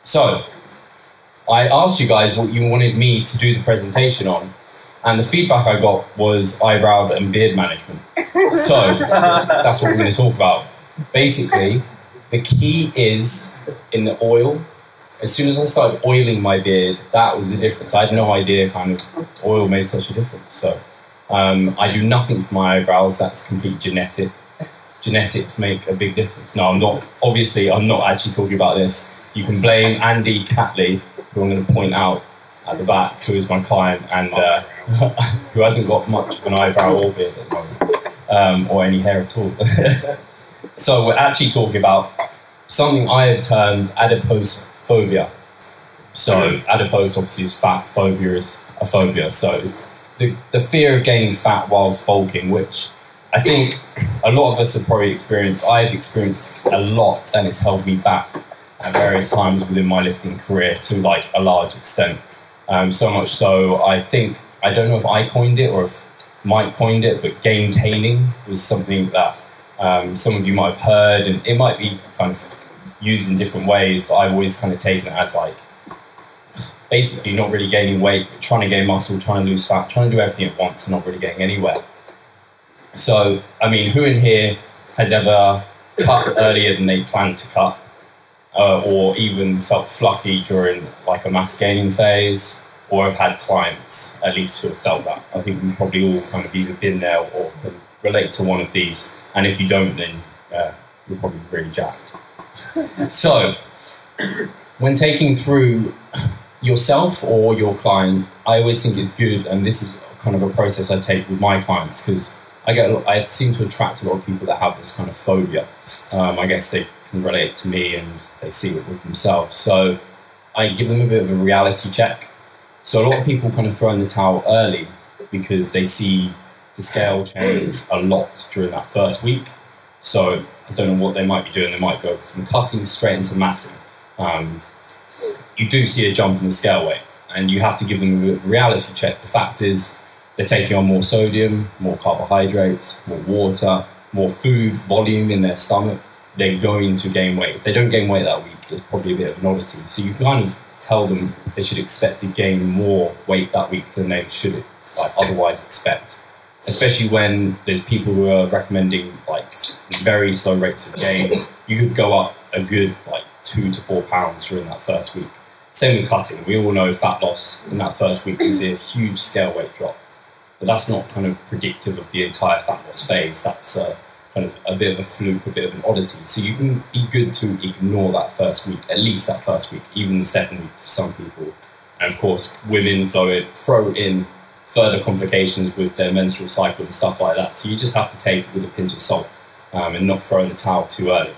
So, I asked you guys what you wanted me to do the presentation on, and the feedback I got was eyebrow and beard management. So, that's what we're going to talk about. Basically, the key is in the oil. As soon as I started oiling my beard, that was the difference. I had no idea kind of oil made such a difference. So, I do nothing for my eyebrows. That's complete genetic. Genetics make a big difference. No, I'm not actually talking about this. You can blame Andy Catley, who I'm going to point out at the back, who is my client and who hasn't got much of an eyebrow or beard at the moment, or any hair at all. So we're actually talking about something I have termed Adiposephobia. So adipose obviously is fat, phobia is a phobia. So it's the fear of gaining fat whilst bulking, which I think a lot of us have probably experienced. I've experienced a lot, and it's held me back at various times within my lifting career to like a large extent. So much so, I don't know if I coined it or if Mike coined it, but gaintaining was something that some of you might have heard, and it might be kind of used in different ways, but I've always kind of taken it as like basically not really gaining weight, but trying to gain muscle, trying to lose fat, trying to do everything at once and not really getting anywhere. So, I mean, who in here has ever cut earlier than they planned to cut? Or even felt fluffy during like a mass gaining phase, or have had clients at least who have felt that. I think we've probably all kind of either been there or can relate to one of these. And if you don't, then you're probably really jacked. So, when taking through yourself or your client, I always think it's good, and this is kind of a process I take with my clients, because I seem to attract a lot of people that have this kind of phobia. I guess they can relate to me and they see it with themselves. So I give them a bit of a reality check. So a lot of people kind of throw in the towel early because they see the scale change a lot during that first week. So I don't know what they might be doing. They might go from cutting straight into massing. You do see a jump in the scale weight, and you have to give them a reality check. The fact is they're taking on more sodium, more carbohydrates, more water, more food volume in their stomach. They're going to gain weight. If they don't gain weight that week, it's probably a bit of an oddity. So you kind of tell them they should expect to gain more weight that week than they should otherwise expect. Especially when there's people who are recommending like very slow rates of gain. You could go up a good 2 to 4 pounds during that first week. Same with cutting. We all know fat loss in that first week is a huge scale weight drop. But that's not kind of predictive of the entire fat loss phase. That's kind of a bit of a fluke, a bit of an oddity. So you can be good to ignore that first week, at least that first week, even the second week for some people. And of course, women throw in further complications with their menstrual cycle and stuff like that. So you just have to take it with a pinch of salt and not throw in the towel too early.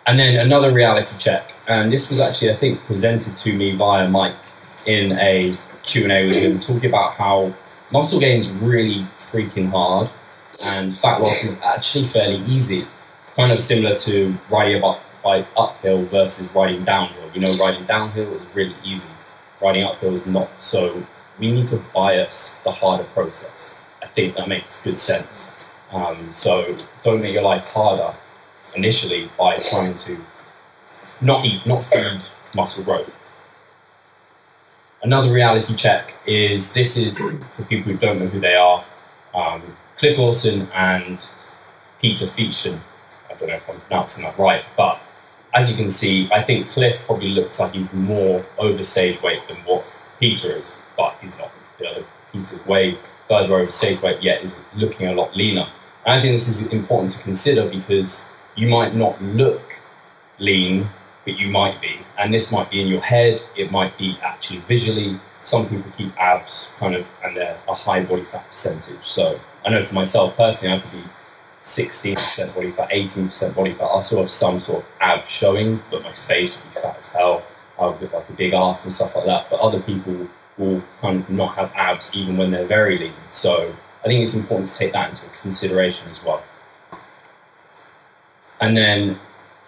And then another reality check. And this was actually, I think, presented to me via Mike in a Q&A with him, talking about how muscle gain is really freaking hard and fat loss is actually fairly easy. Kind of similar to riding a bike uphill versus riding downhill. You know, riding downhill is really easy. Riding uphill is not. So we need to bias the harder process. I think that makes good sense. So don't make your life harder initially by trying to not feed muscle growth. Another reality check is, this is for people who don't know who they are, Cliff Wilson and Peter Featon. I don't know if I'm pronouncing that right, but as you can see, I think Cliff probably looks like he's more over stage weight than what Peter is, but he's not. Peter's way further over stage weight, yet is looking a lot leaner. And I think this is important to consider, because you might not look lean, but you might be. And this might be in your head, it might be actually visually. Some people keep abs and they're a high body fat percentage. So I know for myself personally, I could be 16% body fat, 18% body fat. I still have some sort of ab showing, but my face would be fat as hell. I would look like a big ass and stuff like that. But other people will kind of not have abs even when they're very lean. So I think it's important to take that into consideration as well. And then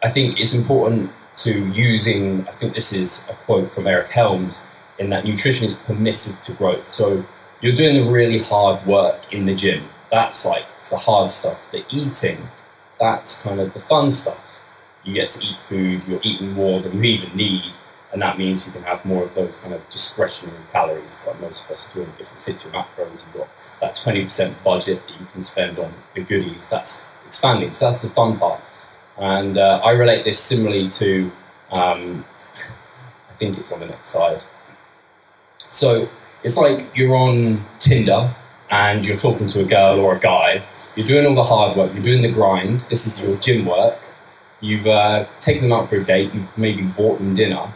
I think it's important to I think this is a quote from Eric Helms, in that nutrition is permissive to growth. So you're doing the really hard work in the gym. That's like the hard stuff. The eating, that's kind of the fun stuff. you get to eat food, you're eating more than you even need, and that means you can have more of those kind of discretionary calories like most of us are doing. If it fits your macros, you've got that 20% budget that you can spend on the goodies. That's expanding, so that's the fun part. And I relate this similarly to, I think it's on the next slide. So it's like you're on Tinder and you're talking to a girl or a guy, you're doing all the hard work, you're doing the grind, this is your gym work, you've taken them out for a date, you've maybe bought them dinner,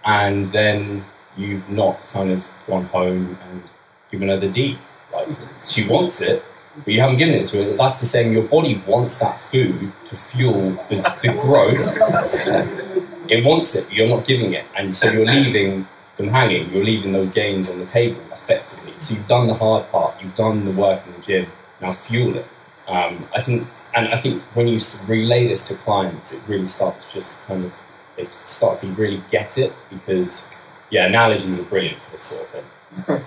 and then you've not kind of gone home and given her the D. Like, she wants it, but you haven't given it to her. That's the same, your body wants that food to fuel the growth. It wants it, but you're not giving it, and so you're leaving them hanging, you're leaving those gains on the table effectively. So you've done the hard part, you've done the work in the gym, now fuel it. I think when you relay this to clients, it really starts to just kind of, they start to really get it, because analogies are brilliant for this sort of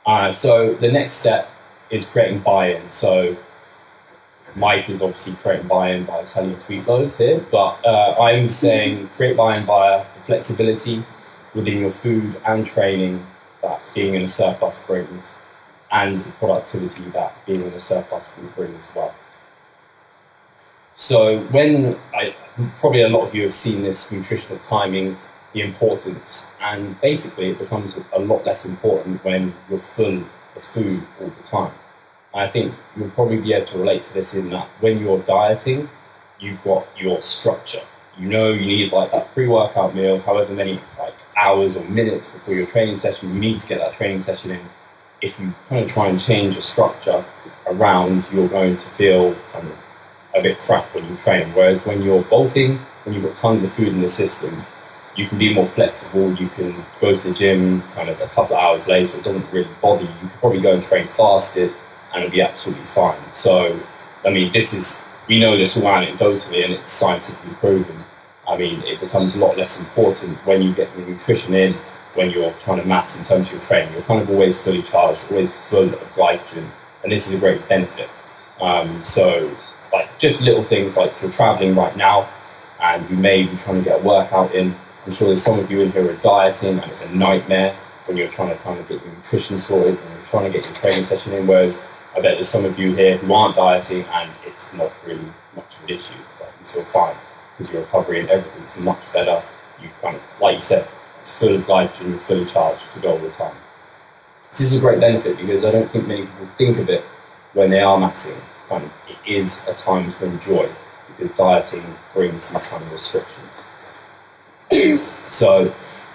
thing. So the next step is creating buy-in. So Mike is obviously creating buy-in by telling you to eat loads here, but I'm saying create buy-in via the flexibility within your food and training that being in a surplus brings, and the productivity that being in a surplus will bring as well. So probably a lot of you have seen this nutritional timing, the importance, and basically it becomes a lot less important when you're full of food all the time. I think you'll probably be able to relate to this in that when you're dieting, you've got your structure. You know you need like that pre-workout meal, however many like hours or minutes before your training session, you need to get that training session in. If you kind of try and change your structure around, you're going to feel kind of a bit crap when you train. Whereas when you're bulking, when you've got tons of food in the system, you can be more flexible. You can go to the gym kind of a couple of hours later. It doesn't really bother you. You can probably go and train fasted and it'll be absolutely fine. So, I mean, we know this all anecdotally and it's scientifically proven. I mean, it becomes a lot less important when you get the nutrition in, when you're trying to mass in terms of your training. You're kind of always fully charged, always full of glycogen, and this is a great benefit. So, like, just little things like you're traveling right now and you may be trying to get a workout in. I'm sure there's some of you in here who are dieting and it's a nightmare when you're trying to kind of get your nutrition sorted and you're trying to get your training session in, whereas I bet there's some of you here who aren't dieting and it's not really much of an issue. Like, you feel fine because your recovery and everything's much better. You've kind of, like you said, full of glycogen, you're fully charged to go all the time. This is a great benefit because I don't think many people think of it when they are massing. Kind of, it is at times to enjoy because dieting brings these kind of restrictions. So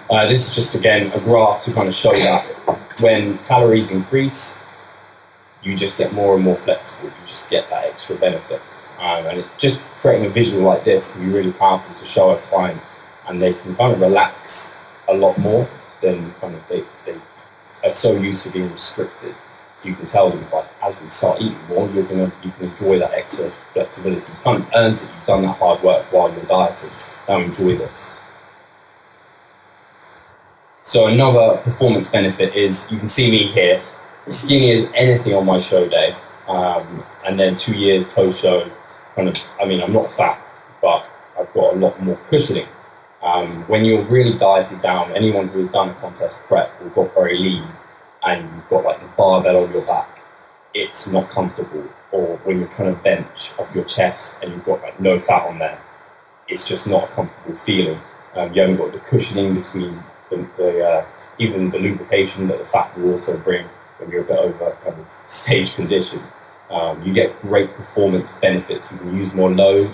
this is just again a graph to kind of show that when calories increase, you just get more and more flexible. You just get that extra benefit, and just creating a visual like this can be really powerful to show a client, and they can kind of relax a lot more than kind of they are so used to being restricted. So you can tell them, like, as we start eating more, you can enjoy that extra flexibility. You've kind of earned it. You've done that hard work while you're dieting. Now enjoy this. So another performance benefit is, you can see me here, skinny as anything on my show day, and then 2 years post-show, kind of, I mean, I'm not fat, but I've got a lot more cushioning. When you're really dieted down, anyone who has done a contest prep will got very lean, and you've got like the barbell on your back, it's not comfortable. Or when you're trying to bench off your chest and you've got like no fat on there, it's just not a comfortable feeling. You haven't got the cushioning between even the lubrication that the fat will also bring when you're a bit over kind of stage condition. You get great performance benefits. You can use more load,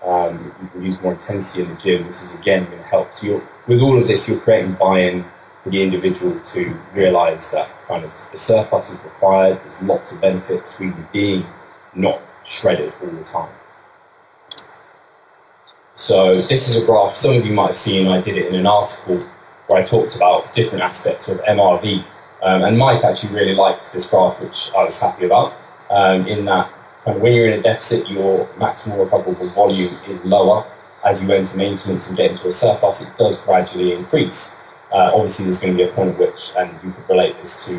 you can use more intensity in the gym. This is again going to help. So with all of this, you're creating buy-in for the individual to realise that kind of the surplus is required. There's lots of benefits to even being not shredded all the time. So this is a graph some of you might have seen. I did it in an article where I talked about different aspects of MRV. And Mike actually really liked this graph, which I was happy about, in that kind of when you're in a deficit, your maximal recoverable volume is lower. As you enter maintenance and get into a surplus, it does gradually increase. Obviously, there's going to be a point at which, and you could relate this to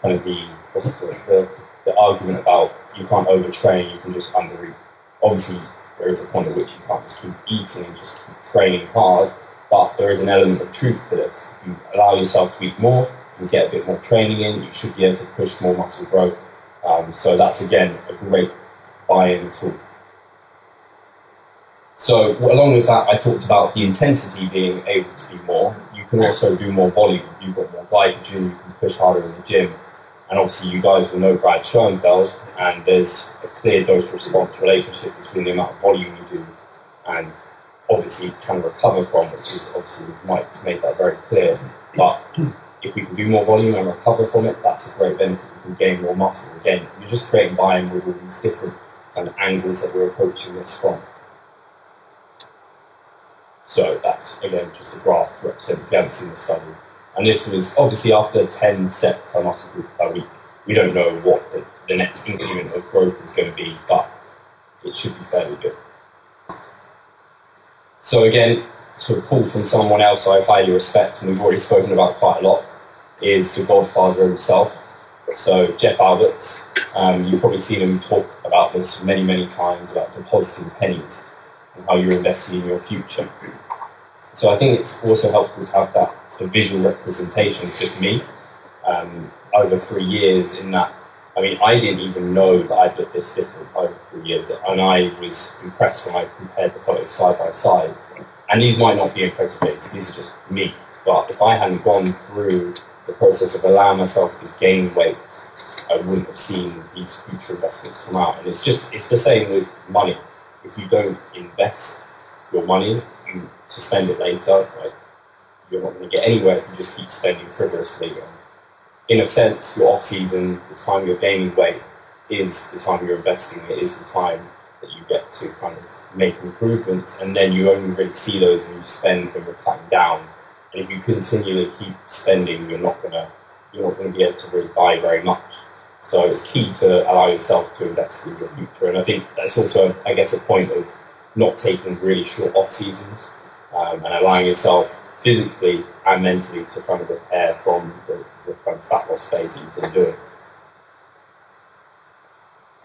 kind of the argument about you can't overtrain, you can just undereat. Obviously, there is a point at which you can't just keep eating and just keep training hard, but there is an element of truth to this. If you allow yourself to eat more and get a bit more training in, you should be able to push more muscle growth. So that's, again, a great buy-in tool. So along with that, I talked about the intensity being able to be more. You can also do more volume. You've got more glycogen, you can push harder in the gym. And obviously you guys will know Brad Schoenfeld, and there's a clear dose-response relationship between the amount of volume you do and obviously can recover from, which is obviously Mike's made that very clear. But if we can do more volume and recover from it, that's a great benefit. We can gain more muscle. Again, you're just creating buy-in with all these different kind of angles that we're approaching this from. So that's, again, just the graph to represent if you haven't seen the study. And this was obviously after 10 sets per muscle group per week. We don't know what the next increment of growth is going to be, but it should be fairly good. So again, to pull from someone else I highly respect, and we've already spoken about quite a lot, is the godfather himself. So Jeff Alberts, you've probably seen him talk about this many, many times, about depositing pennies and how you're investing in your future. So I think it's also helpful to have that the visual representation of just me over 3 years, in that, I mean, I didn't even know that I'd look this different over 3 years, and I was impressed when I compared the photos side by side. And these might not be impressive days, these are just me, but if I hadn't gone through the process of allowing myself to gain weight, I wouldn't have seen these future investments come out. And it's the same with money. If you don't invest your money to spend it later, like, you're not going to get anywhere if you just keep spending frivolously. In a sense, your off-season, the time you're gaining weight, is the time you're investing. It is the time that you get to kind of make improvements, and then you only really see those and you spend when you're cutting down. And if you continually keep spending, you're not going to be able to really buy very much. So it's key to allow yourself to invest in your future. And I think that's also, I guess, a point of not taking really short off-seasons and allowing yourself physically and mentally to kind of prepare from the kind of fat loss phase that you've been doing.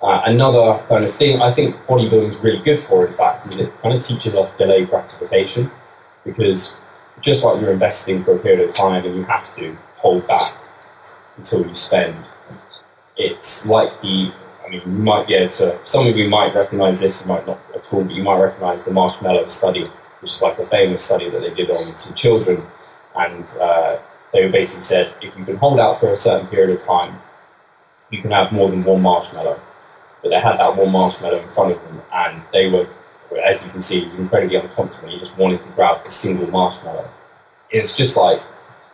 Another kind of thing I think bodybuilding is really good for, in fact, is it kind of teaches us delayed gratification, because just like you're investing for a period of time and you have to hold back until you spend, it's like you might be able to, some of you might recognize this, you might not at all, but you might recognize the marshmallow study, which is like a famous study that they did on some children. And they basically said, if you can hold out for a certain period of time, you can have more than one marshmallow. But they had that one marshmallow in front of them, and they were, as you can see, incredibly uncomfortable. You just wanted to grab a single marshmallow. It's just like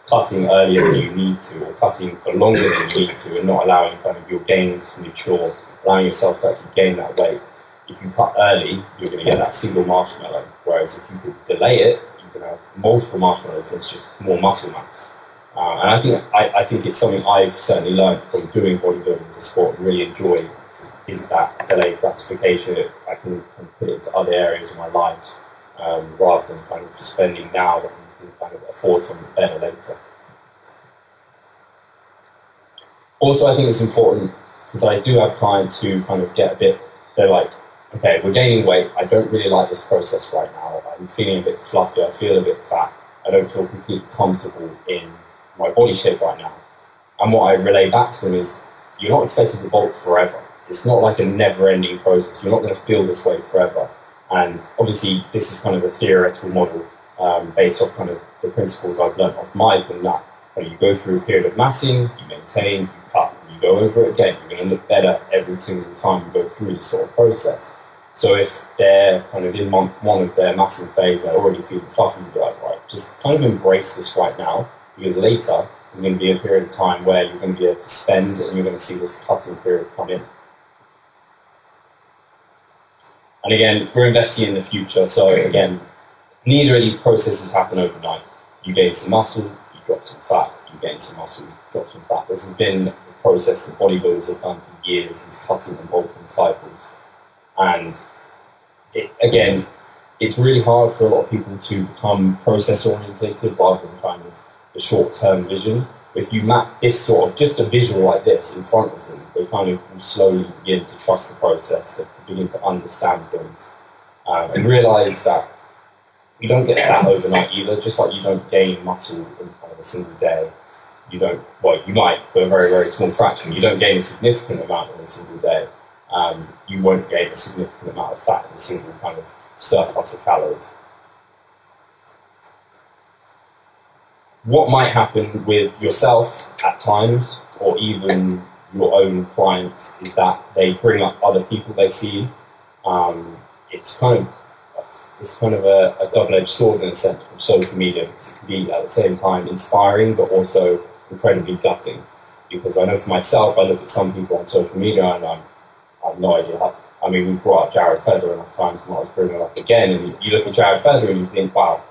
cutting earlier than you need to, or cutting for longer than you need to, and not allowing kind of your gains to mature, allowing yourself to actually gain that weight. If you cut early, you're going to get that single marshmallow. Whereas if you could delay it, you can have multiple marshmallows. It's just more muscle mass. And I think it's something I've certainly learned from doing bodybuilding as a sport and really enjoyed, is that delayed gratification. I can put it into other areas of my life rather than kind of spending now when you can kind of afford something better later. Also, I think it's important, because I do have clients who kind of get a bit, they're like, okay, we're gaining weight, I don't really like this process right now, I'm feeling a bit fluffy, I feel a bit fat, I don't feel completely comfortable in my body shape right now. And what I relay back to them is, you're not expected to bulk forever. It's not like a never-ending process. You're not going to feel this way forever. And obviously, this is kind of a theoretical model based off kind of the principles I've learned off Mike, and that when you go through a period of massing, you maintain, you cut, and you go over it again. You're going to look better every single time you go through this sort of process. So if they're kind of in month one of their massing phase, they're already feeling fluffy, you'd be like, right, just kind of embrace this right now, because later there's going to be a period of time where you're going to be able to spend, and you're going to see this cutting period come in. And again, we're investing in the future, so again, neither of these processes happen overnight. You gain some muscle, you drop some fat, you gain some muscle, you drop some fat. This has been the process that bodybuilders have done for years, these cutting and bulking cycles. And again, it's really hard for a lot of people to become process-orientated rather than kind of the short-term vision. If you map this sort of, just a visual like this in front of them, they kind of will slowly begin to trust the process, they begin to understand things. and realise that you don't get fat overnight either, just like you don't gain muscle in kind of a single day. You don't, well, you might, but a very, very small fraction. You don't gain a significant amount in a single day. You won't gain a significant amount of fat in a single kind of surplus of calories. What might happen with yourself at times, or even your own clients, is that they bring up other people they see. It's kind of a double-edged sword in a sense with social media, because it can be at the same time inspiring but also incredibly gutting. Because I know for myself, I look at some people on social media and I have no idea how. I mean, we brought up Jared Federer enough times, and I was bringing it up again, and you look at Jared Federer and you think, wow,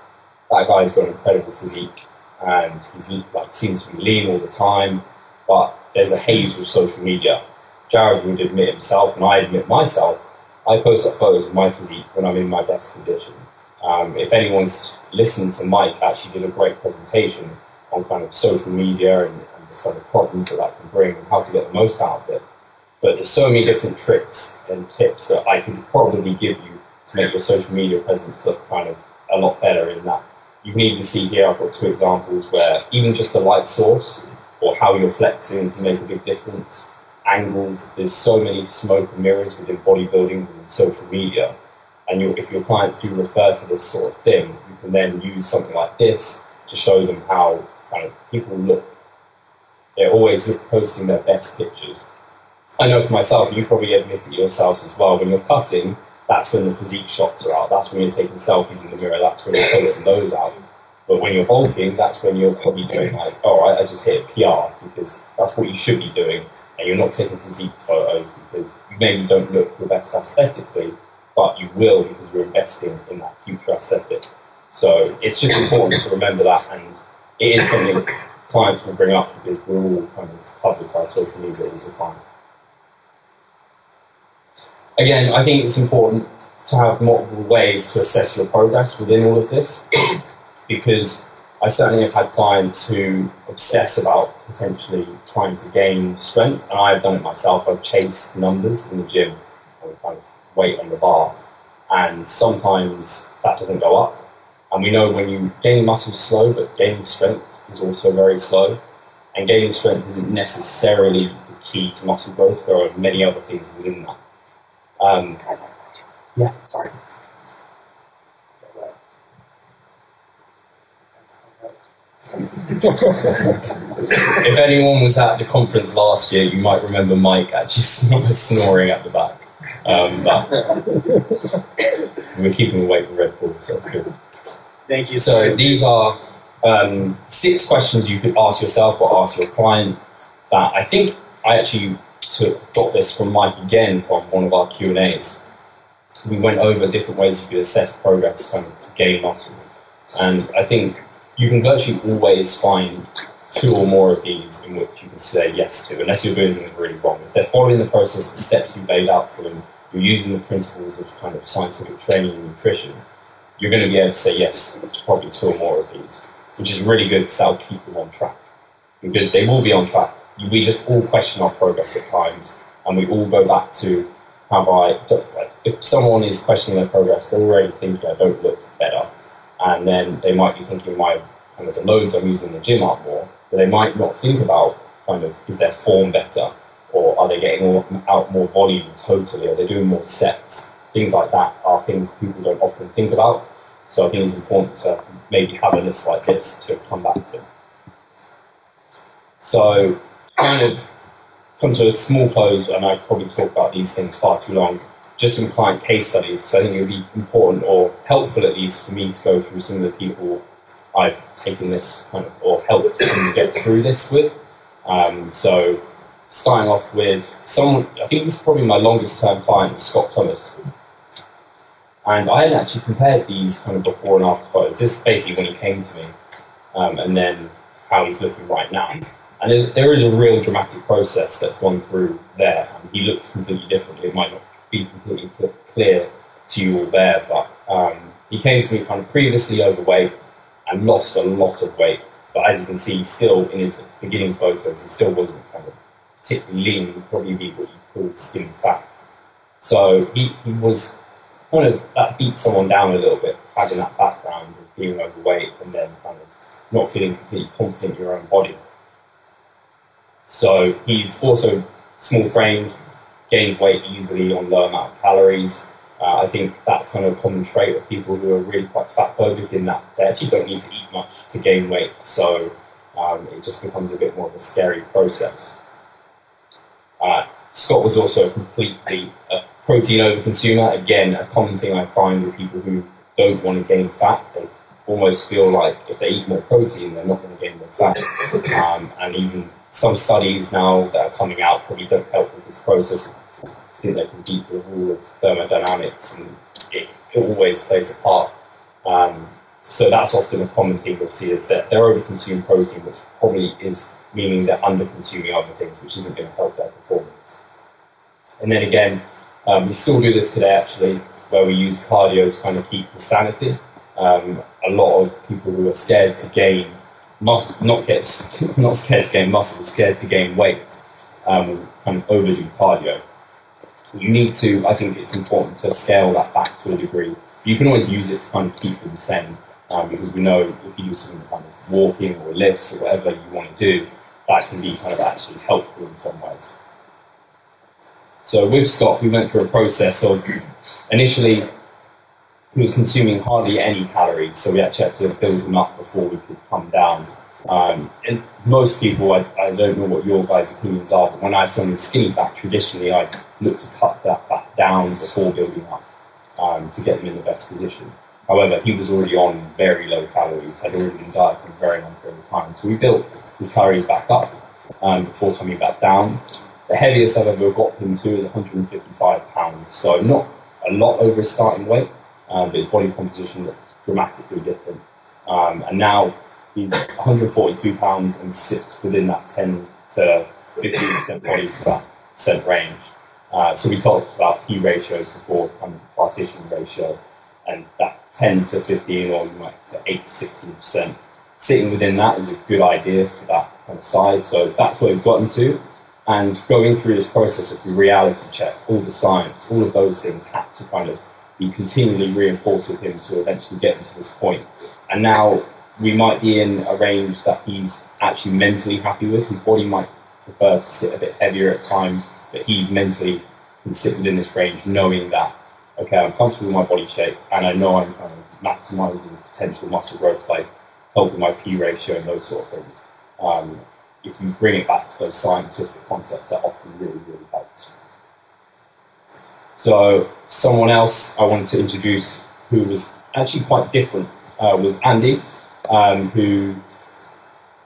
that guy's got an incredible physique and he's like seems to be lean all the time, but there's a haze with social media. Jared would admit himself, and I admit myself, I post up photos of my physique when I'm in my best condition. If anyone's listened to Mike, actually did a great presentation on kind of social media and the kind of problems that can bring and how to get the most out of it. But there's so many different tricks and tips that I could probably give you to make your social media presence look kind of a lot better in that. You can even see here, I've got 2 examples where even just the light source or how you're flexing can make a big difference. Angles, there's so many smoke and mirrors within bodybuilding, within social media. And if your clients do refer to this sort of thing, you can then use something like this to show them how kind of people look. They're always posting their best pictures. I know for myself, you probably admit it yourselves as well, when you're cutting, that's when the physique shots are out, that's when you're taking selfies in the mirror, that's when you're posting those out. But when you're bulking, that's when you're probably doing like, all right, I just hit a PR, because that's what you should be doing, and you're not taking physique photos because you maybe don't look your best aesthetically, but you will because you're investing in that future aesthetic. So it's just important to remember that, and it is something clients will bring up because we're all kind of covered by social media all the time. Again, I think it's important to have multiple ways to assess your progress within all of this, because I certainly have had clients who obsess about potentially trying to gain strength, and I've done it myself. I've chased numbers in the gym and kind of weight on the bar, and sometimes that doesn't go up. And we know when you gain muscle slow, but gaining strength is also very slow, and gaining strength isn't necessarily the key to muscle growth. There are many other things within that. Yeah, sorry. If anyone was at the conference last year, you might remember Mike actually snoring at the back. But we're keeping away from Red Bull, so that's good. Thank you. So these are 6 questions you could ask yourself or ask your client that I think I actually got this from Mike again from one of our Q&As. We went over different ways you could assess progress kind of to gain muscle. And I think you can virtually always find 2 or more of these in which you can say yes to, unless you're doing them really wrong. If they're following the process, the steps you laid out for them, you're using the principles of kind of scientific training and nutrition, you're going to be able to say yes to probably 2 or more of these, which is really good because that'll keep them on track. Because they will be on track. We just all question our progress at times, and we all go back to, if someone is questioning their progress, they're already thinking I don't look better, and then they might be thinking the loads I'm using in the gym aren't more, but they might not think about is their form better, or are they getting out more volume totally, are they doing more sets? Things like that are things people don't often think about, so I think it's important to maybe have a list like this to come back to. So kind of come to a small close, and I probably talk about these things far too long. Just some client case studies, because I think it would be important or helpful at least for me to go through some of the people I've taken this or helped them get through this with. So starting off with someone, I think this is probably my longest term client, Scott Thomas. And I had actually compared these kind of before and after photos. This is basically when he came to me, and then how he's looking right now. And there is a real dramatic process that's gone through there. He looks completely different. It might not be completely clear to you all there, but he came to me kind of previously overweight and lost a lot of weight. But as you can see, still in his beginning photos, he still wasn't kind of particularly lean. He would probably be what you call skin fat. So he was kind of that beats someone down a little bit, having that background of being overweight and then kind of not feeling completely confident in your own body. So he's also small framed, gains weight easily on low amount of calories. I think that's kind of a common trait of people who are really quite fat phobic, in that they actually don't need to eat much to gain weight. So it just becomes a bit more of a scary process. Scott was also a completely protein overconsumer. Again, a common thing I find with people who don't want to gain fat. They almost feel like if they eat more protein, they're not going to gain more fat. And even some studies now that are coming out probably don't help with this process. I think they can beat the rule of thermodynamics, and it always plays a part. So that's often a common thing you'll see, is that they're overconsuming protein, which probably is meaning they're underconsuming other things, which isn't going to help their performance. And then again, we still do this today actually, where we use cardio to kind of keep the sanity. A lot of people who are scared to gain muscle, not scared to gain muscle, scared to gain weight, kind of overdo cardio. You need to, I think it's important to scale that back to a degree. You can always use it to kind of keep them the same, because we know if you do some kind of walking or lifts or whatever you want to do, that can be kind of actually helpful in some ways. So with Scott, we went through a process of, initially, he was consuming hardly any calories, so we actually had to build him up before we could come down. And most people, I don't know what your guys' opinions are, but when I have someone with skinny fat, traditionally I look to cut that fat down before building up, to get them in the best position. However, he was already on very low calories, had already been dieting a very long period of time, so we built his calories back up before coming back down. The heaviest I've ever got him to is 155 pounds, so not a lot over his starting weight, but his body composition looked dramatically different. And now he's 142 pounds and sits within that 10 to 15% body fat percent range. So we talked about P ratios before, kind of partition ratio, and that 10 to 15, or you might say 8 to 16%. Sitting within that is a good idea for that kind of size. So that's where we've gotten to. And going through this process of the reality check, all the science, all of those things had to kind of be continually reinforced with him to eventually get him to this point. And now we might be in a range that he's actually mentally happy with. His body might prefer to sit a bit heavier at times, but he mentally can sit within this range knowing that, okay, I'm comfortable with my body shape, and I know I'm kind of maximizing potential muscle growth by helping my P ratio and those sort of things. If you bring it back to those scientific concepts, that often really, really helps. So someone else I wanted to introduce who was actually quite different was Andy, who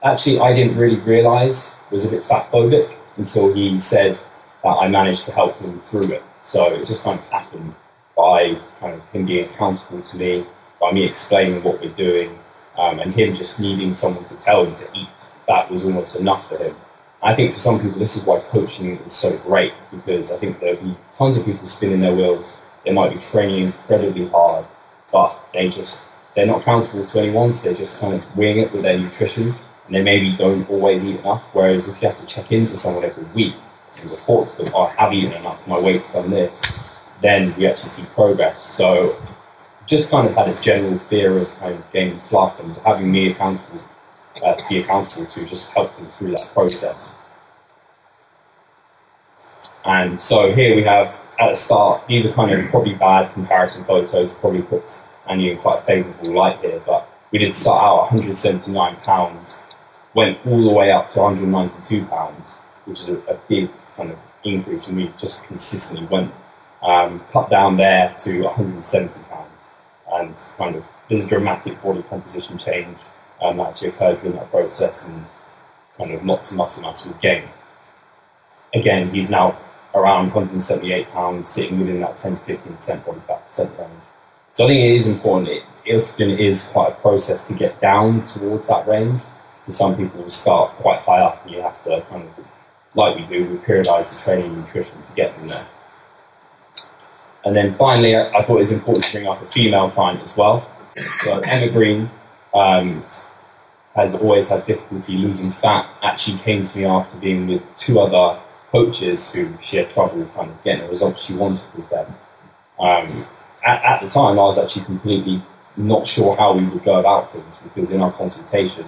actually I didn't really realise was a bit fat phobic until he said that I managed to help him through it. So it just kind of happened by kind of him being accountable to me, by me explaining what we're doing, and him just needing someone to tell him to eat. That was almost enough for him. I think for some people, this is why coaching is so great, because I think there'll be tons of people spinning their wheels. They might be training incredibly hard, but they're not accountable to anyone, so they're just kind of winging it with their nutrition, and they maybe don't always eat enough. Whereas if you have to check into someone every week and report to them, oh, I have eaten enough, my weight's done this, then we actually see progress. So just kind of had a general fear of kind of gaining fluff, and having me accountable to be accountable to just helped him through that process. And so here we have, at the start, these are kind of probably bad comparison photos, probably puts Andy in quite a favourable light here, but we did start out at 179 pounds, went all the way up to 192 pounds, which is a big kind of increase, and we just consistently went cut down there to 170 pounds, and kind of there's a dramatic body composition change that actually occurred during that process, and kind of lots of muscle mass was gained. Again, he's now around 178 pounds, sitting within that 10 to 15% body fat percent range. So I think it is important. It often is quite a process to get down towards that range. And some people will start quite high up, and you have to kind of, like we do, we periodize the training and nutrition to get them there. And then finally, I thought it was important to bring up a female client as well. So Emma Green has always had difficulty losing fat. Actually came to me after being with two other coaches who she had trouble kind of getting the results she wanted with them. at the time, I was actually completely not sure how we would go about things, because in our consultation,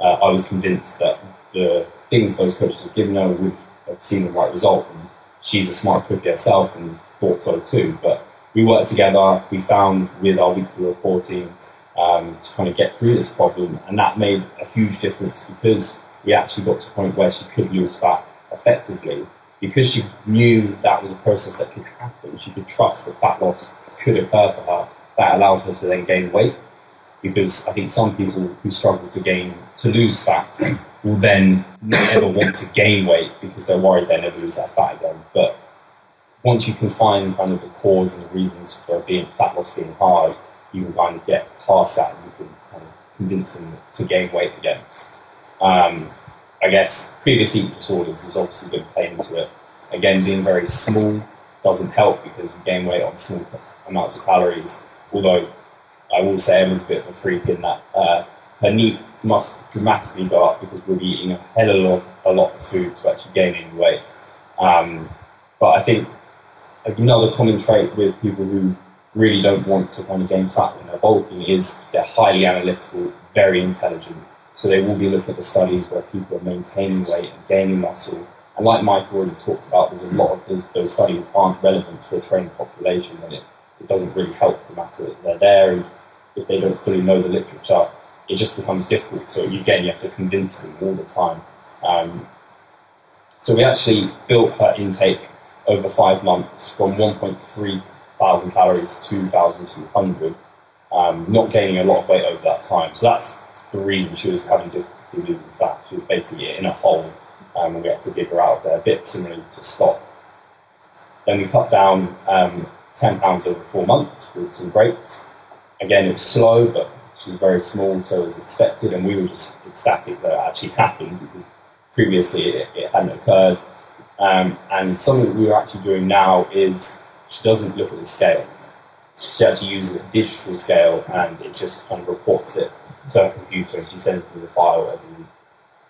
I was convinced that the things those coaches had given her would have seen the right result. And she's a smart cookie herself and thought so too. But we worked together, we found with our weekly reporting to kind of get through this problem, and that made a huge difference, because we actually got to a point where she could lose fat effectively, because she knew that was a process that could happen. She could trust that fat loss could occur for her. That allowed her to then gain weight, because I think some people who struggle to lose fat will then not ever want to gain weight because they're worried they'll never lose that fat again. But once you can find kind of the cause and the reasons for fat loss being hard, you can kind of get past that and you can kind of convince them to gain weight again. I guess previous eating disorders has obviously been playing into it. Again, being very small doesn't help, because you gain weight on small amounts of calories. Although I will say Emma's a bit of a freak in that her NEAT must dramatically go up, because we'll be eating a hell of a lot of food to actually gain any weight. But I think another common trait with people who really don't want to kind of gain fat when they're bulking is they're highly analytical, very intelligent. So they will be looking at the studies where people are maintaining weight and gaining muscle. And like Mike already talked about, there's a lot of those studies aren't relevant to a trained population, and it doesn't really help the matter that they're there. And if they don't fully know the literature, it just becomes difficult. So again, you have to convince them all the time. So we actually built her intake over 5 months from 1.3 thousand calories to 2,200, not gaining a lot of weight over that time. So that's the reason she was having difficulty losing fat. She was basically in a hole, and we had to dig her out of there, a bit similar to Scott. Then we cut down 10 pounds over 4 months with some breaks. Again, it was slow, but she was very small, so as expected, and we were just ecstatic that it actually happened, because previously it hadn't occurred. And something we are actually doing now is she doesn't look at the scale. She actually uses a digital scale, and it just kind of reports it to her computer, and she sends me the file every week.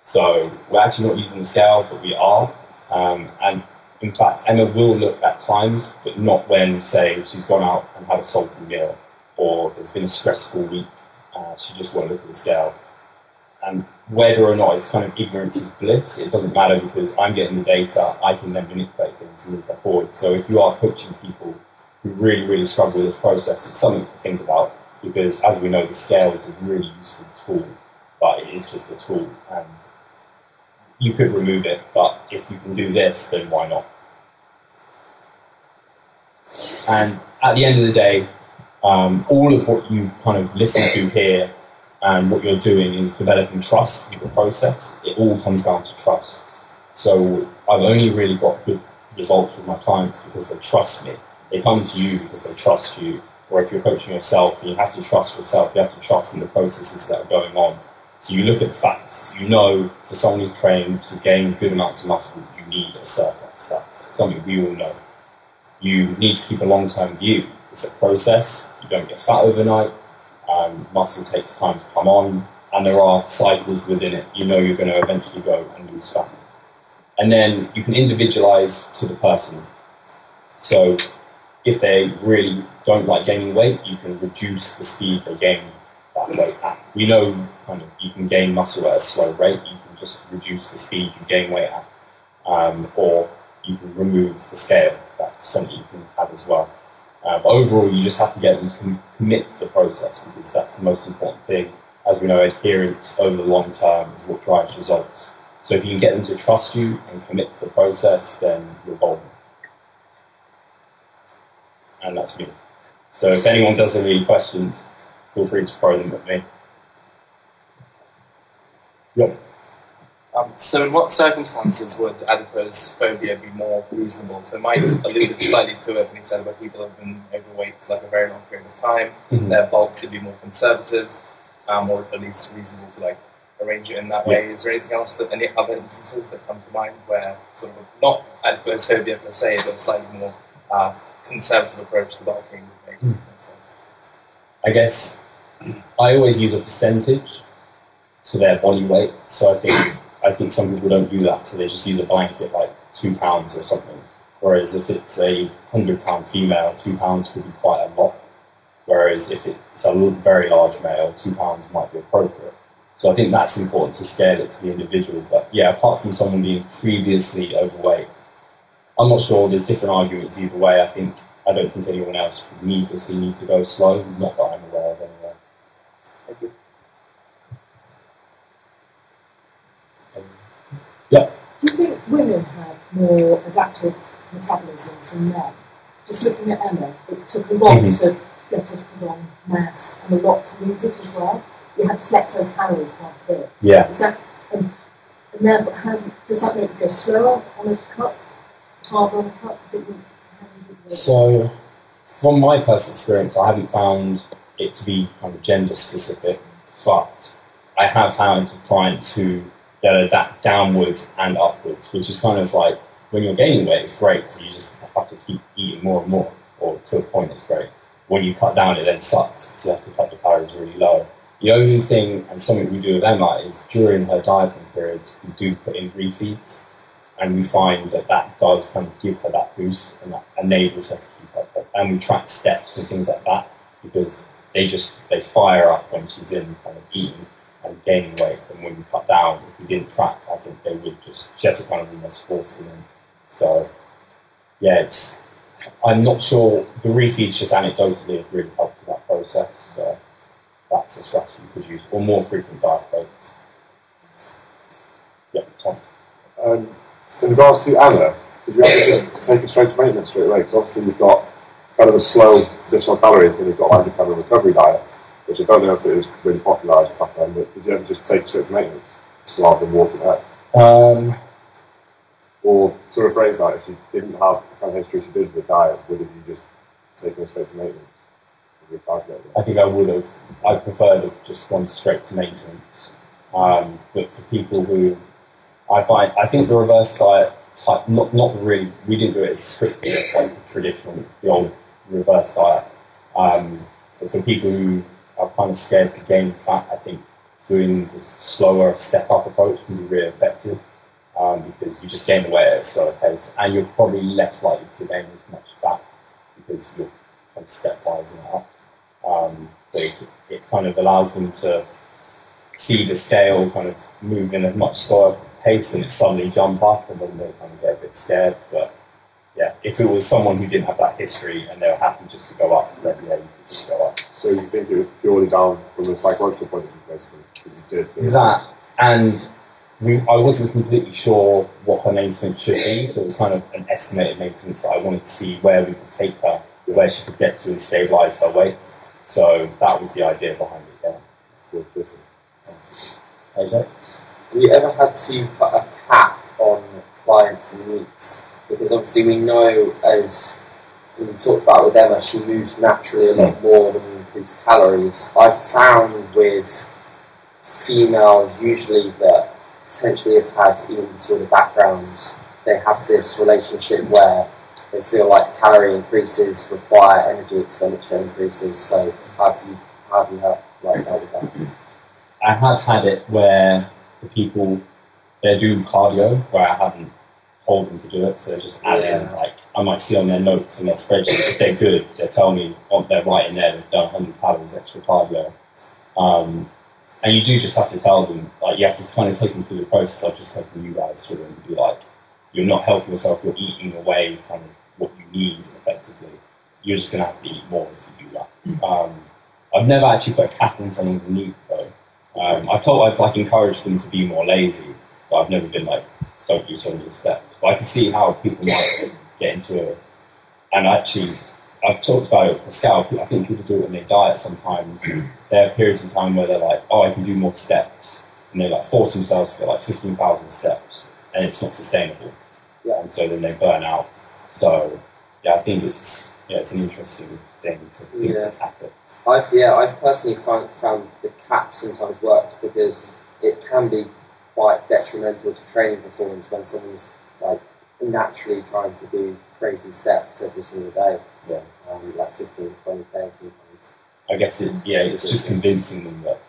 So we're actually not using the scale, but we are. And in fact, Emma will look at times, but not when, say, she's gone out and had a salty meal, or there's been a stressful week. She just won't look at the scale. And whether or not it's kind of ignorance is bliss, it doesn't matter, because I'm getting the data, I can then manipulate things and move that forward. So if you are coaching people who really, really struggle with this process, it's something to think about, because as we know, the scale is a really useful tool, but it is just a tool, and you could remove it, but if you can do this, then why not? And at the end of the day, all of what you've kind of listened to here and what you're doing is developing trust in the process. It all comes down to trust. So I've only really got good results with my clients because they trust me. They come to you because they trust you. Or if you're coaching yourself, you have to trust yourself. You have to trust in the processes that are going on. So you look at the facts. You know, for someone who's trained to gain good amounts of muscle, you need a surplus. That's something we all know. You need to keep a long-term view. It's a process. You don't get fat overnight. Muscle takes time to come on, and there are cycles within it. You know you're going to eventually go and lose fat. And then you can individualize to the person. So if they really don't like gaining weight, you can reduce the speed they gain that weight at. We know kind of you can gain muscle at a slow rate. You can just reduce the speed you gain weight at, or you can remove the scale. That's something you can have as well. But overall, you just have to get them to commit to the process, because that's the most important thing. As we know, adherence over the long term is what drives results. So if you can get them to trust you and commit to the process, then you're golden. And that's me. So if anyone does have any questions, feel free to throw them at me. Yeah. So in what circumstances would adiposephobia be more reasonable? So Mike alluded slightly to it when he said about people who have been overweight for like a very long period of time. Mm-hmm. Their bulk should be more conservative, or at least reasonable to like arrange it in that way. Is there anything else, any other instances that come to mind where sort of not adiposephobia per se, but a slightly more conservative approach to bulking would make more sense? I guess I always use a percentage to their body weight. So I think some people don't do that, so they just use a blanket like 2 pounds or something. Whereas if it's a 100-pound female, 2 pounds could be quite a lot. Whereas if it's a very large male, £2 might be appropriate. So I think that's important to scale it to the individual. But yeah, apart from someone being previously overweight, I'm not sure. There's different arguments either way. I don't think anyone else would needlessly need to go slow. Not that I'm aware of anyway. Thank you. Yeah. Do you think women have more adaptive metabolisms than men? Just looking at Emma, it took a lot to get to put on mass and a lot to lose it as well. You had to flex those calories quite a bit. Yeah. Is that, and therefore, does that make you go slower on a cut, harder on a cut? So, from my personal experience, I haven't found it to be kind of gender specific, but I have had clients who adapt downwards and upwards, which is kind of like when you're gaining weight, it's great because you just have to keep eating more and more, or to a point it's great. When you cut down, it then sucks because you have to cut the calories really low. The only thing, and something we do with Emma, is during her dieting periods, we do put in refeeds, and we find that does kind of give her that boost, and that enables her to keep up. And we track steps and things like that, because they fire up when she's in kind of eating and gaining weight. And when we cut down, if we didn't track, I think they would just kind of almost force them in. So, yeah, I'm not sure. The refeeds just anecdotally have really helped with that process. So that's a strategy you could use, or more frequent diet breaks. Yeah, Tom. In regards to Anna, did you ever just take it straight to maintenance straight away? Because obviously you've got kind of a slow additional calories when you've got like a kind of recovery diet, which I don't know if it was really popularised back then, but did you ever just take it straight to maintenance rather than walking out? Or to rephrase that, if you didn't have the kind of history she did with the diet, would have you just taken it straight to maintenance? I think I would have. I preferred to have just gone straight to maintenance. But for people who I think the reverse diet type, not really, we didn't do it as strictly as like the traditional, the old reverse diet. But for people who are kind of scared to gain fat, I think doing this slower step-up approach can be really effective, because you just gain the weight at a slower pace, and you're probably less likely to gain as much fat because you're kind of stepwise it up. But it kind of allows them to see the scale kind of move in a much slower pace, and it suddenly jump up, and then they kind of get a bit scared. But yeah, if it was someone who didn't have that history and they were happy just to go up, then yeah, you could just go up. So you think it was purely down from a psychological point of view, basically, that you did that, and I wasn't completely sure what her maintenance should be, so it was kind of an estimated maintenance that I wanted to see where we could take her, where she could get to and stabilise her weight. So that was the idea behind it. Yeah. AJ? Have you ever had to put a cap on clients' needs? Because obviously we know, as we talked about with Emma, she moves naturally a lot more than increased calories. I've found with females usually that potentially have had eating disorder backgrounds, they have this relationship where they feel like calorie increases require energy expenditure increases. So how have you had like that with that? I have had it where the people, they're doing cardio where I haven't told them to do it, so they're just adding, like, I might see on their notes and their spreadsheet, if they're good, they tell me, they're writing there, they've done 100 calories extra cardio. And you do just have to tell them, like, you have to kind of take them through the process of just taking you guys through and be like, you're not helping yourself, you're eating away kind of what you need effectively. You're just going to have to eat more if you do that. I've never actually put a cap on someone's need though. I've like encouraged them to be more lazy, but I've never been like, don't do so many steps. But I can see how people might get into it. And actually, I've talked about it with Pascal. I think people do it when they diet sometimes. There are periods of time where they're like, oh, I can do more steps. And they like force themselves to get like 15,000 steps. And it's not sustainable. Yeah. And so then they burn out. So, yeah, I think it's an interesting thing to cap it. I've personally found the cap sometimes works because it can be quite detrimental to training performance when someone's like naturally trying to do crazy steps every single day. Yeah. Like 15, 20 days sometimes. I guess it's just convincing them that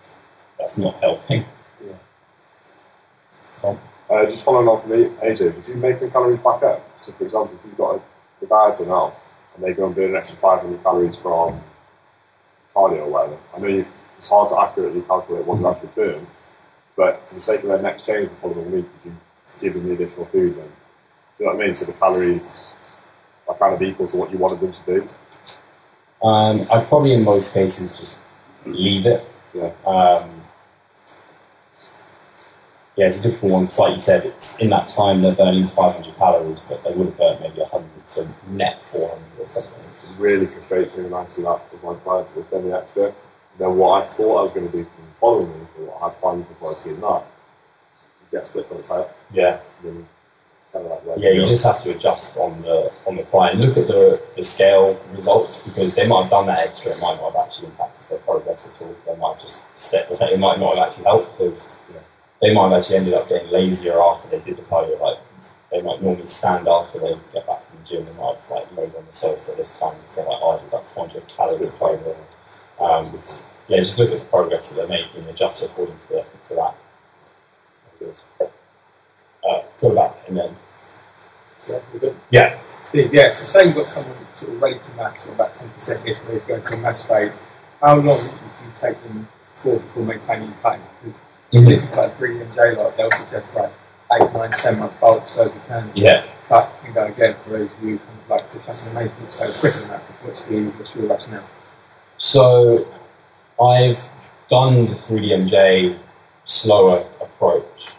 that's not helping. Yeah. Tom? Just following on from AJ, would you make the calories back up? So for example, if you've got a dieter now and they go and burn an extra 500 calories from cardio or whatever. I know it's hard to accurately calculate what you actually burn, but for the sake of their next change the following week, would you give them the additional food then? Do you know what I mean? So the calories are kind of equal to what you wanted them to do? I'd probably in most cases just leave it. Yeah. Yeah, it's a difficult one because, like you said, it's in that time they're burning 500 calories, but they would have burnt maybe 100, so net 400 or something. It really frustrates me when I see that with my clients with any extra. Then what I thought I was going to do from the following week, or what I'd planned before I'd seen that, it gets flipped on its head. Yeah. Then kind of like you just have to adjust on the fly and look at the scale results, because they might have done that extra, it might not have actually impacted their progress at all. They might have just it might not have actually helped, because they might have actually ended up getting lazier after they did the cardio. Like they might normally stand after they get back from the gym, they might have like laid on the sofa this time because they're like, oh, I did that 400 calories of cardio. Just look at the progress that they're making and adjust according to that. Go back and then. Yeah, we're good. Yeah. Steve, yeah, so say you've got someone sort of ready to maths, or about 10%-ish ready to go into the maths phase, how long do you take them before maintaining cutting? Because you listen to like 3DMJ, like they'll suggest like 8, 9, 10 month bulk so as you can cut and go again, whereas you kind of like to something the maintenance phase quicker than that. What's your rationale? So I've done the 3DMJ slower approach,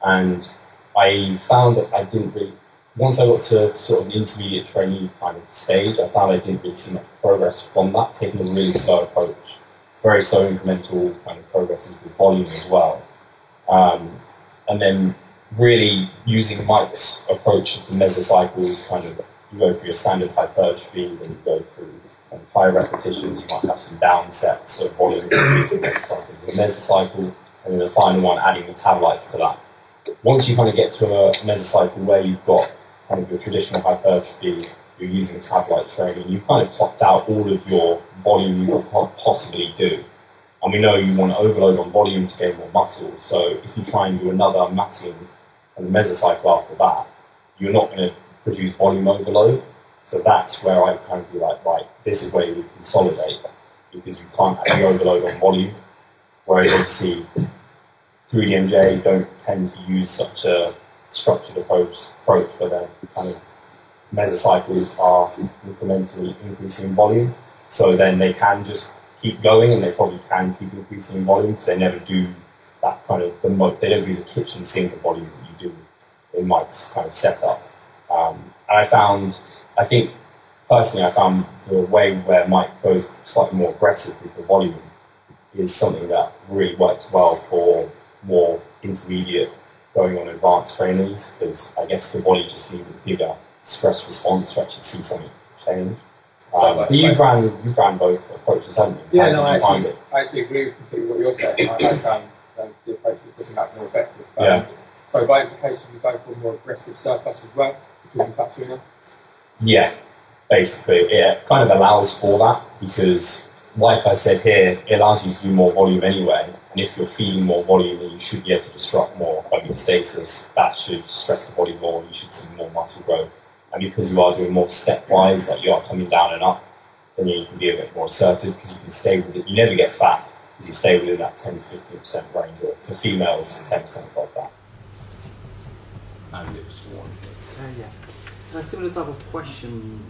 and I found that I didn't really, once I got to sort of the intermediate trainee kind of stage, I found I didn't really see much progress from that, taking a really slow approach, very slow incremental kind of progresses with volume as well. And then really using Mike's approach of the mesocycles, kind of you go through your standard hypertrophy, then you go through kind of high repetitions, you might have some down sets, so volumes increasing the mesocycle, and then the final one adding metabolites to that. Once you kind of get to a mesocycle where you've got kind of your traditional hypertrophy, you're using metabolite training, you've kind of topped out all of your volume you could possibly do. And we know you want to overload on volume to gain more muscle, so if you try and do another maxing and the mesocycle after that, you're not going to produce volume overload. So that's where I kind of be like, right, this is where you consolidate, because you can't actually overload on volume. Whereas obviously 3DMJ don't tend to use such a structured approach where their kind of mesocycles are incrementally increasing in volume. So then they can just keep going, and they probably can keep increasing in volume, because they never do that kind of they don't do the kitchen sink of volume that you do in Mike's kind of setup. And I think personally I found the way where Mike goes slightly more aggressive with the volume is something that really works well for more intermediate going on advanced trainees, because I guess the body just needs a bigger stress response to actually see something change. But you've ran both approaches, haven't you? Yeah, no, I actually agree with completely what you're saying. I found the approach was looking at more effective. So by implication, you go for a more aggressive surplus as well, because you cut sooner? Yeah, basically. It kind of allows for that, because like I said here, it allows you to do more volume anyway. And if you're feeding more volume, then you should be able to disrupt more homeostasis. That should stress the body more. You should see more muscle growth. And because you are doing more stepwise, like you are coming down and up, then you can be a bit more assertive, because you can stay with it. You never get fat, because you stay within that 10 to 15% range, or for females, 10% above that. And it was one. A similar type of question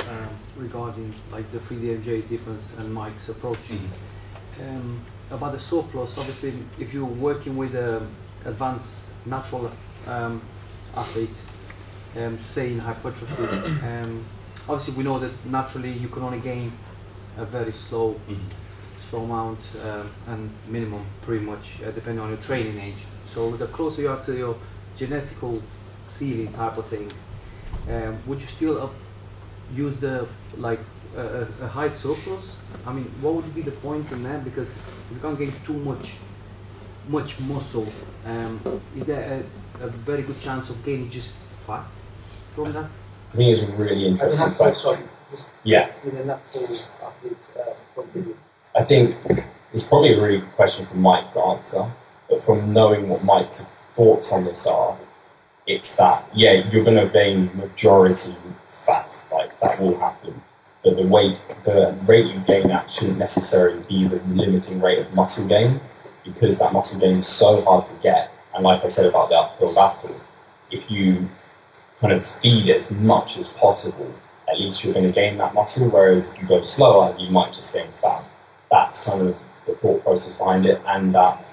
regarding like the 3DMJ difference and Mike's approach. About the surplus, obviously, if you're working with an advanced natural athlete, say in hypertrophy, obviously we know that naturally you can only gain a very slow amount and minimum, pretty much, depending on your training age. So the closer you are to your genetical ceiling type of thing, would you still use the a high surplus? I mean, what would be the point in that? Because you can't gain too much muscle. Is there a very good chance of gaining just fat from that? I think it's a really interesting question. With a natural athlete point of view. I think it's probably a really good question for Mike to answer, but from knowing what Mike's thoughts on this are, it's that, you're going to gain majority fat, like that will happen. but the rate you gain at shouldn't necessarily be the limiting rate of muscle gain, because that muscle gain is so hard to get. And like I said about the uphill battle, if you kind of feed it as much as possible, at least you're going to gain that muscle, whereas if you go slower, you might just gain fat. That's kind of the thought process behind it, and that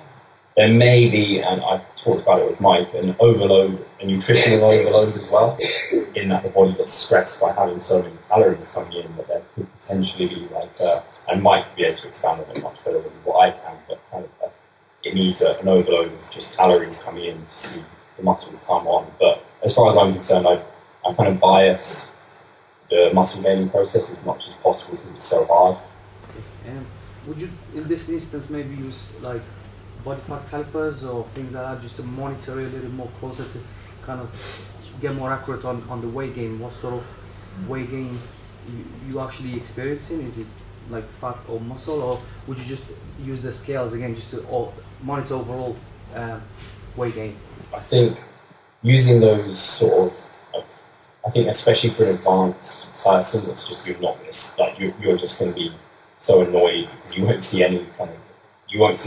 there may be, and I've talked about it with Mike, an overload, a nutritional overload as well, in that the body gets stressed by having so many calories coming in, that there could potentially be and Mike will be able to expand on it much better than what I can, but kind of it needs an overload of just calories coming in to see the muscle come on. But as far as I'm concerned, I kind of bias the muscle gaining process as much as possible because it's so hard. Would you, in this instance, maybe use like body fat calipers or things like that, just to monitor it a little more closer to kind of get more accurate on the weight gain? What sort of weight gain you actually experiencing? Is it like fat or muscle, or would you just use the scales again just to monitor overall weight gain? I think using those sort of, I think especially for an advanced person, it's just you're just going to be so annoyed because you won't see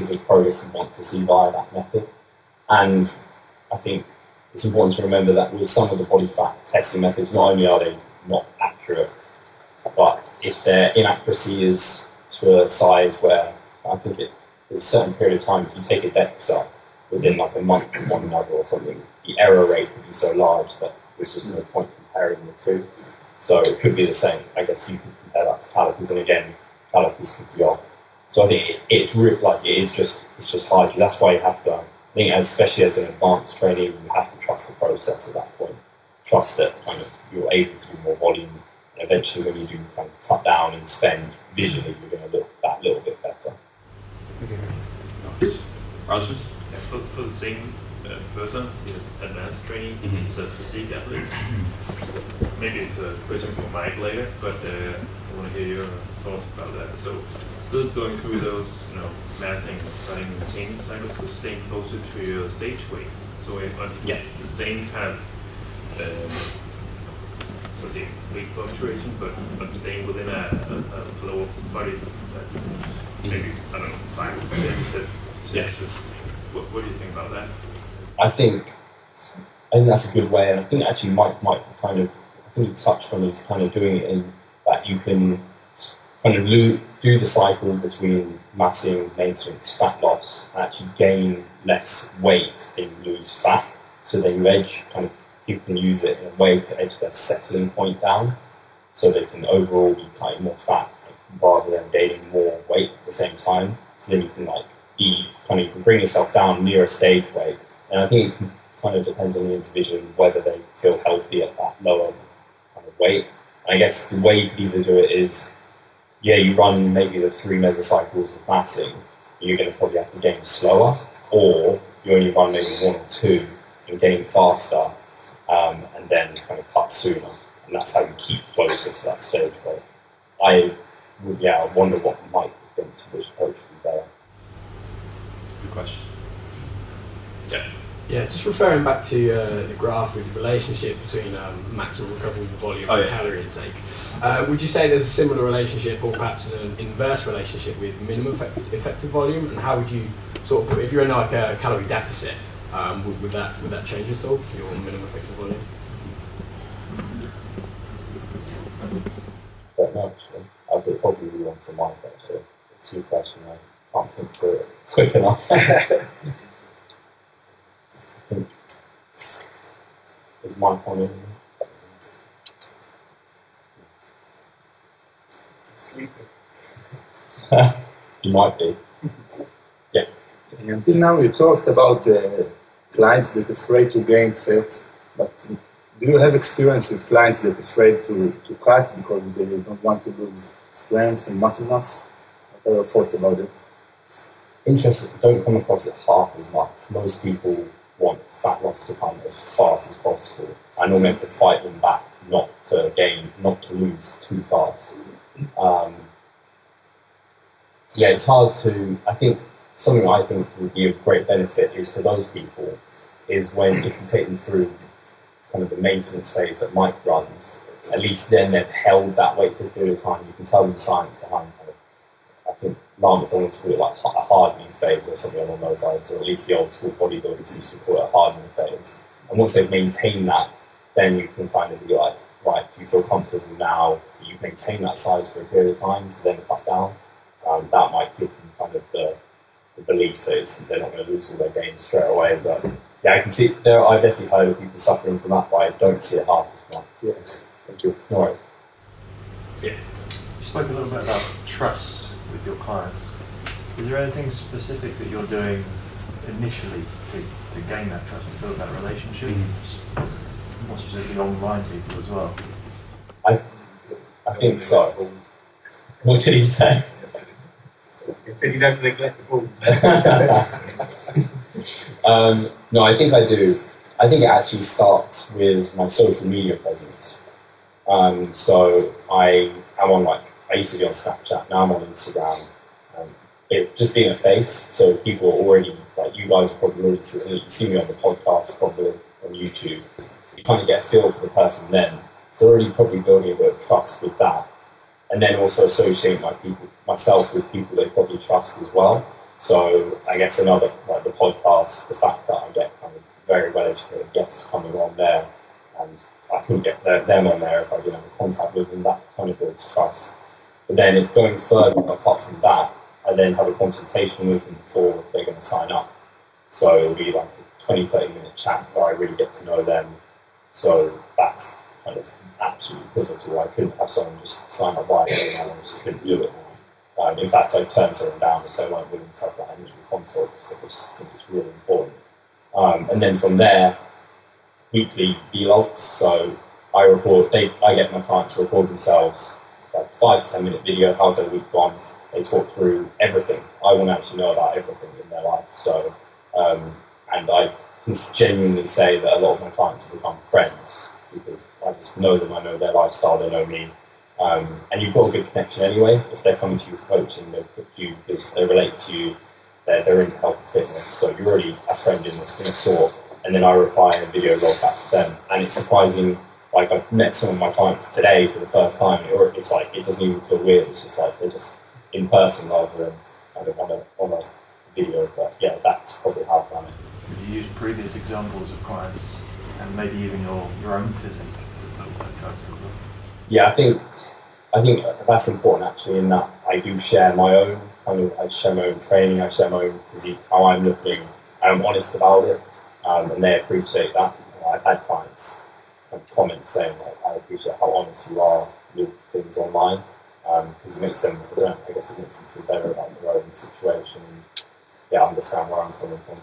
the progress you want to see via that method. And I think it's important to remember that with some of the body fat testing methods, not only are they not accurate, but if their inaccuracy is to a size where I think there's a certain period of time, if you take a DEXA within like a month of one another or something, the error rate would be so large that there's just no point comparing the two. So it could be the same. I guess you could compare that to calipers, and again, calipers could be off. So I think it's just hard. That's why you have to, I think, especially as an advanced trainee, you have to trust the process at that point. Trust that kind of you're able to do more volume, and eventually when you do kind of cut down and spend, visually you're going to look that little bit better. Okay. Rasmus? Yeah, for the same person, the advanced training, is a physique athlete. Maybe it's a question for Mike later, but I want to hear your thoughts about that. So, still going through those, massing, cutting, maintaining cycles, but staying closer to your stage weight. So, the same kind of weight fluctuation, but staying within a lower body fat, maybe 5%. Yeah. What do you think about that? I think that's a good way, and I think actually Mike might kind of, I think he touched on is kind of doing it in that you can kind of do the cycle between massing, maintenance, fat loss, and actually gain less weight than you lose fat. So then people can use it in a way to edge their settling point down, so they can overall be cutting more fat rather than gaining more weight at the same time. So then you can you can bring yourself down near a stage weight. And I think it kind of depends on the individual whether they feel healthy at that lower kind of weight. And I guess the way you can either do it is, you run maybe the 3 mesocycles of massing, you're going to probably have to gain slower, or you only run maybe 1 or 2 and gain faster, and then kind of cut sooner. And that's how you keep closer to that stage weight. I wonder what Mike would think to which approach would be better. Good question. Yeah, just referring back to the graph with the relationship between maximum recoverable volume and calorie intake. Would you say there's a similar relationship, or perhaps an inverse relationship, with minimum effective volume? And how would you sort of, if you're in like a calorie deficit, would that change at all, your minimum effective volume? I don't know, actually. I would probably be one for Mike, actually. It's your question. I can't think through it quick enough. Is Mike on in? Sleeping. You might be. Yeah. Until now, you talked about clients that are afraid to gain fat, but do you have experience with clients that are afraid to cut because they don't want to lose strength and muscle mass? What are your thoughts about it? Interesting. Don't come across it half as much. Most people want fat loss to come as fast as possible. I normally have to fight them back not to lose too fast. It's hard to, I think something I think would be of great benefit is for those people is if you take them through kind of the maintenance phase that Mike runs, at least then they've held that weight for a period of time. You can tell them the science behind kind of, I think Lana McDonald's called it like a hardening phase or something along those lines, or at least the old school bodybuilders used to call it a hardening phase. And once they've maintained that, then you can kind of be like, right, do you feel comfortable now that you maintain that size for a period of time to then cut down? That might give them kind of the belief that they're not going to lose all their gains straight away. But yeah, I can see I've definitely heard of people suffering from that, but I don't see it half as much. Yes. Thank you. No worries. Yeah. You spoke a little bit about trust with your clients. Is there anything specific that you're doing initially to gain that trust and build that relationship? More specifically online people as well? I think so. What did he say? He said you don't neglect the ball. No, I think I do. I think it actually starts with my social media presence. So I am on I used to be on Snapchat, now I'm on Instagram. Just being a face, so people are already, like you guys are probably already, you see me on the podcast, probably on YouTube. You kind of get a feel for the person then. So already probably building a bit of trust with that. And then also associate myself with people they probably trust as well. So I guess another, like the podcast, the fact that I get kind of very well educated guests coming on there, and I couldn't get them on there if I didn't have contact with them, that kind of builds trust. But then going further, apart from that, I then have a consultation with them before they're going to sign up. So it'll be like a 20-30 minute chat where I really get to know them. So that's kind of absolutely pivotal. I couldn't have someone just sign up by it, and I just couldn't do it now. In fact, I'd turn someone down if they weren't willing to have that initial consult, because I just think it's really important. And then from there, weekly vlogs. So I get my clients to record themselves, like 5 to 10 minute video, how's their week gone? They talk through everything. I want to actually know about everything in their life. So, and I can genuinely say that a lot of my clients have become friends because I just know them, I know their lifestyle, they know me. And you've got a good connection anyway. If they're coming to you for coaching, they'll put you because they relate to you, they're into health and fitness, so you're already a friend in a sort. And then I reply in a video log back to them. And it's surprising, like I've met some of my clients today for the first time, or it's like, it doesn't even feel weird, it's just like they're just in person rather than kind of on a video. But yeah, that's probably how I've done it. Could you use previous examples of clients and maybe even your own physique to build that trust as well? Yeah, I think that's important actually, in that I do share my own I share my own training, I share my own physique, how I'm looking, I'm honest about it, and they appreciate that. I've had clients comment saying, like, I appreciate how honest you are with things online, because it makes them, I guess it makes them feel better about their own situation and understand where I'm coming from.